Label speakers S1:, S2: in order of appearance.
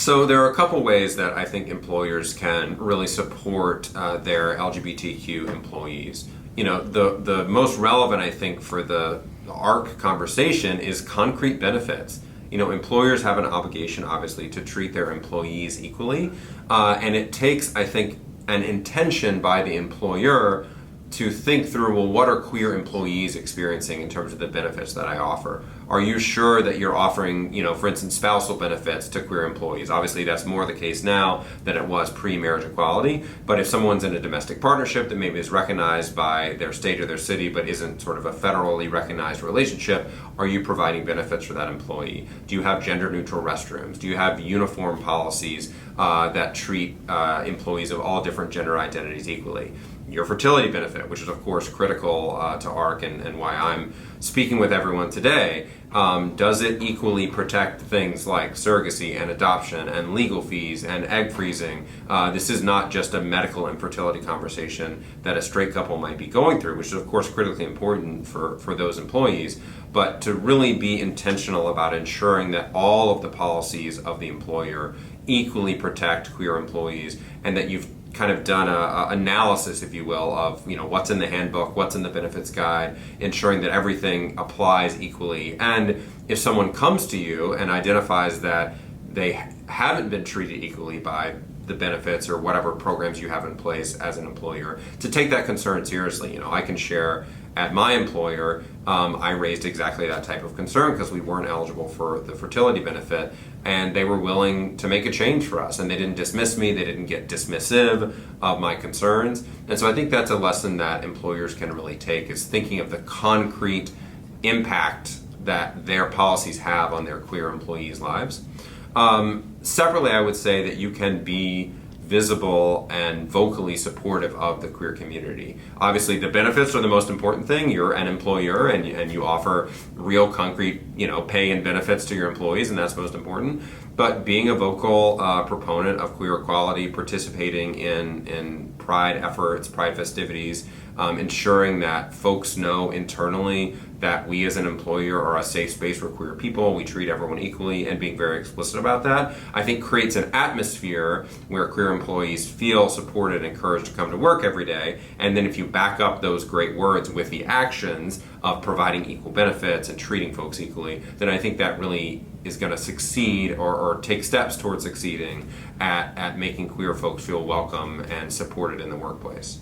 S1: So there are a couple ways that I think employers can really support their LGBTQ employees. The most relevant, I think, for the ARC conversation is concrete benefits. Employers have an obligation, obviously, to treat their employees equally, and it takes, I think, an intention by the employer to think through, well, what are queer employees experiencing in terms of the benefits that I offer? Are you sure that you're offering, for instance, spousal benefits to queer employees? Obviously, that's more the case now than it was pre-marriage equality. But if someone's in a domestic partnership that maybe is recognized by their state or their city, but isn't sort of a federally recognized relationship, are you providing benefits for that employee? Do you have gender-neutral restrooms? Do you have uniform policies that treat employees of all different gender identities equally? Your fertility benefit, which is of course critical to ARC and why I'm speaking with everyone today, does it equally protect things like surrogacy and adoption and legal fees and egg freezing? This is not just a medical infertility conversation that a straight couple might be going through, which is of course critically important for those employees, but to really be intentional about ensuring that all of the policies of the employer equally protect queer employees, and that you've kind of done a analysis, if you will, of what's in the handbook, what's in the benefits guide, ensuring that everything applies equally. And if someone comes to you and identifies that they haven't been treated equally by the benefits or whatever programs you have in place as an employer, to take that concern seriously. I can share at my employer, I raised exactly that type of concern because we weren't eligible for the fertility benefit, and they were willing to make a change for us, and they didn't dismiss me, they didn't get dismissive of my concerns. And so I think that's a lesson that employers can really take, is thinking of the concrete impact that their policies have on their queer employees' lives. Separately, I would say that you can be visible and vocally supportive of the queer community. Obviously, the benefits are the most important thing. You're an employer and you offer real concrete, pay and benefits to your employees, and that's most important. But being a vocal proponent of queer equality, participating in pride efforts, pride festivities, ensuring that folks know internally that we as an employer are a safe space for queer people, we treat everyone equally, and being very explicit about that, I think creates an atmosphere where queer employees feel supported and encouraged to come to work every day. And then if you back up those great words with the actions of providing equal benefits and treating folks equally, then I think that really is going to succeed or take steps towards succeeding at making queer folks feel welcome and supported in the workplace.